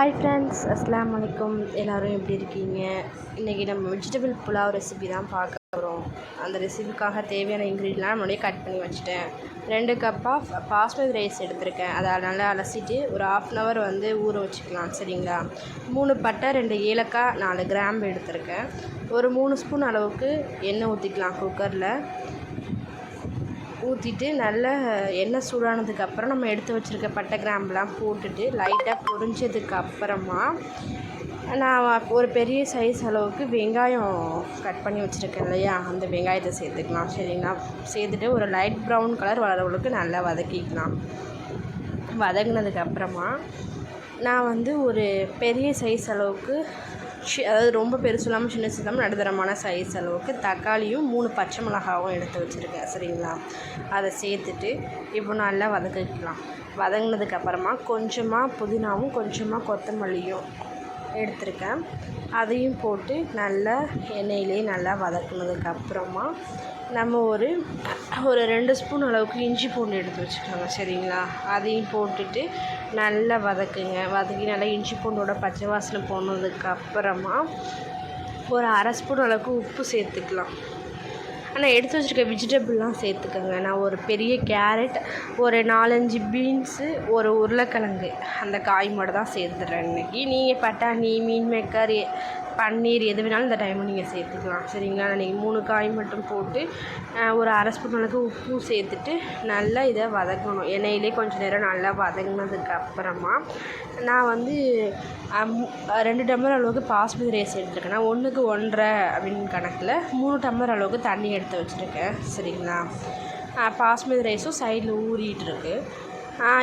Hi friends, அஸ்ஸலாமு அலைக்கும். எல்லோரும் எப்படி இருக்கீங்க? இன்றைக்கி நம்ம வெஜிடபிள் புலாவ் ரெசிபி தான் பார்க்க போகிறோம். அந்த ரெசிபிக்காக தேவையான இன்க்ரீடியன்ட்லாம் முன்னாடியே கட் பண்ணி வச்சுட்டேன். 2 கப் ஆஃப் பாஸ்மதி ரைஸ் எடுத்திருக்கேன். அதை நல்லா அலசிட்டு ஒரு 1/2 hour ஊற வச்சுக்கலாம். சரிங்களா? 3 பட்டை, 2 ஏலக்காய், 4 கிராம்பு எடுத்திருக்கேன். ஒரு 3 ஸ்பூன் அளவுக்கு எண்ணெய் ஊற்றிக்கலாம். குக்கரில் ஊற்றிட்டு நல்லா எண்ணெய் சூடானதுக்கப்புறம் நம்ம எடுத்து வச்சுருக்க பட்டை கிராம்பெலாம் போட்டுட்டு லைட்டாக பொரிஞ்சதுக்கப்புறமா நான் ஒரு பெரிய சைஸ் அளவுக்கு வெங்காயம் கட் பண்ணி வச்சுருக்கேன் இல்லையா, அந்த வெங்காயத்தை சேர்த்துக்கலாம். சரிங்களா? சேர்த்துட்டு ஒரு லைட் ப்ரௌன் கலர் வளரவளுக்கு நல்லா வதக்கிக்கலாம். வதங்கினதுக்கப்புறமா நான் ஒரு பெரிய சைஸ் அளவுக்கு அதாவது ரொம்ப பெருசு இல்லாமல் சின்ன இல்லாமல் நடுத்தரமான சைஸ் அளவுக்கு தக்காளியும் 3 பச்சை மிளகாவும் எடுத்து வச்சுருக்கேன். சரிங்களா? அதை சேர்த்துட்டு இப்போ நல்லா வதக்கிக்கலாம். வதங்கினதுக்கப்புறமா கொஞ்சமாக புதினாவும் கொஞ்சமாக கொத்தமல்லியும் எடுத்திருக்கேன். அதையும் போட்டு நல்லா எண்ணெயிலே நல்லா வதக்குனதுக்கப்புறமா நம்ம ஒரு 2 ஸ்பூன் அளவுக்கு இஞ்சி பூண்டு எடுத்து வச்சுக்கோங்க. சரிங்களா? அதையும் போட்டுட்டு நல்லா வதக்குங்க. வதக்கி நல்லா இஞ்சி பூண்டோட பச்சை வாசனை போனதுக்கப்புறமா ஒரு 1/2 ஸ்பூன் அளவுக்கு உப்பு சேர்த்துக்கலாம். ஆனால் எடுத்து வச்சுருக்க வெஜிடபிள்லாம் சேர்த்துக்கோங்க. நான் ஒரு பெரிய கேரட், ஒரு 4-5 பீன்ஸு, ஒரு உருளைக்கிழங்கு, அந்த காய் மட்டும் தான் சேர்த்துட்றேன் இன்றைக்கி. நீங்கள் பட்டாணி, மீன் மேக்கர், பன்னீர் எது வேணாலும் இந்த டைமில் நீங்கள் சேர்த்துக்கலாம். சரிங்களா? நான் இன்றைக்கி 3 காய் மட்டும் போட்டு ஒரு 1/2 ஸ்பூன் அளவுக்கு உப்பும் சேர்த்துட்டு நல்லா இதை வதக்கணும். எண்ணெயிலே கொஞ்சம் நேரம் நல்லா வதங்கினதுக்கப்புறமா நான் 2 டம்ளர் அளவுக்கு பாஸ்மதி ரைஸ் எடுத்துருக்கேன். நான் 1க்கு 1.5 அப்படின்னு கணக்கில் 3 டம்ளர் அளவுக்கு தண்ணி எடுத்து வச்சுருக்கேன். சரிங்களா? பாஸ்மதி ரைஸும் சைடில் ஊறிட்டு இருக்கு.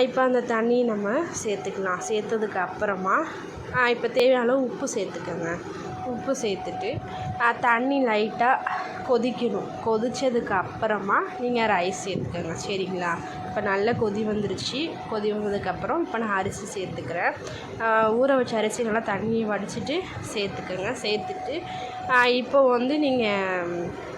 இப்போ அந்த தண்ணி நம்ம சேர்த்துக்கலாம். சேர்த்ததுக்கப்புறமா இப்போ தேவையான அளவு உப்பு சேர்த்துக்கோங்க. உப்பு சேர்த்துட்டு தண்ணி லைட்டாக கொதிக்கணும். கொதித்ததுக்கு அப்புறமா நீங்கள் ரைஸ் சேர்த்துக்கோங்க. சரிங்களா? இப்போ நல்லா கொதி வந்துருச்சு. கொதி வந்ததுக்கப்புறம் இப்போ நான் அரிசி சேர்த்துக்கிறேன். ஊற வச்ச அரிசி நல்லா தண்ணியை வடிச்சிட்டு சேர்த்துக்கோங்க. சேர்த்துட்டு இப்போ நீங்கள்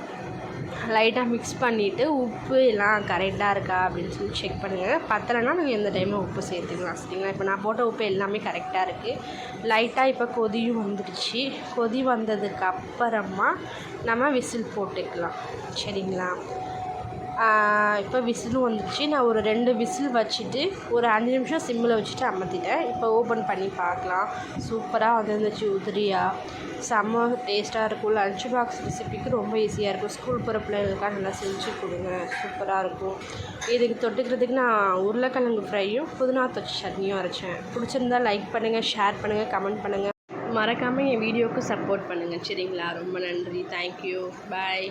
லைட்டாக மிக்ஸ் பண்ணிவிட்டு உப்பு எல்லாம் கரெக்டாக இருக்கா அப்படின்னு சொல்லி செக் பண்ணுங்கள். பத்தலைன்னா நீங்கள் எந்த டைமில் உப்பு சேர்த்துக்கலாம். சரிங்களா? இப்போ நான் போட்ட உப்பு எல்லாமே கரெக்டாக இருக்குது. லைட்டாக இப்போ கொதியும் வந்துடுச்சு. கொதி வந்ததுக்கப்புறமா நம்ம விசில் போட்டுக்கலாம். சரிங்களா? இப்போ விசிலும் வந்துடுச்சு. நான் ஒரு 2 விசில் வச்சுட்டு ஒரு 5 நிமிஷம் சிம்மில் வச்சுட்டு அமர்த்திட்டேன். இப்போ ஓப்பன் பண்ணி பார்க்கலாம். சூப்பராக வந்துருந்துச்சு. உதிரியாக செம்ம டேஸ்ட்டாக இருக்கும். லஞ்ச் பாக்ஸ் ரெசிபிக்கு ரொம்ப ஈஸியாக இருக்கும். ஸ்கூல் போகிற பிள்ளைகளுக்காக நல்லா செஞ்சு கொடுங்க. சூப்பராக இருக்கும். இதுக்கு தொட்டுக்கிறதுக்கு நான் உருளைக்கிழங்கு ஃப்ரையும் புதினா தொச்சு சட்னியும் அரைச்சேன். பிடிச்சிருந்தா லைக் பண்ணுங்கள், ஷேர் பண்ணுங்கள், கமெண்ட் பண்ணுங்கள். மறக்காமல் என் வீடியோவுக்கு சப்போர்ட் பண்ணுங்கள். சரிங்களா? ரொம்ப நன்றி. தேங்க்யூ. பாய்.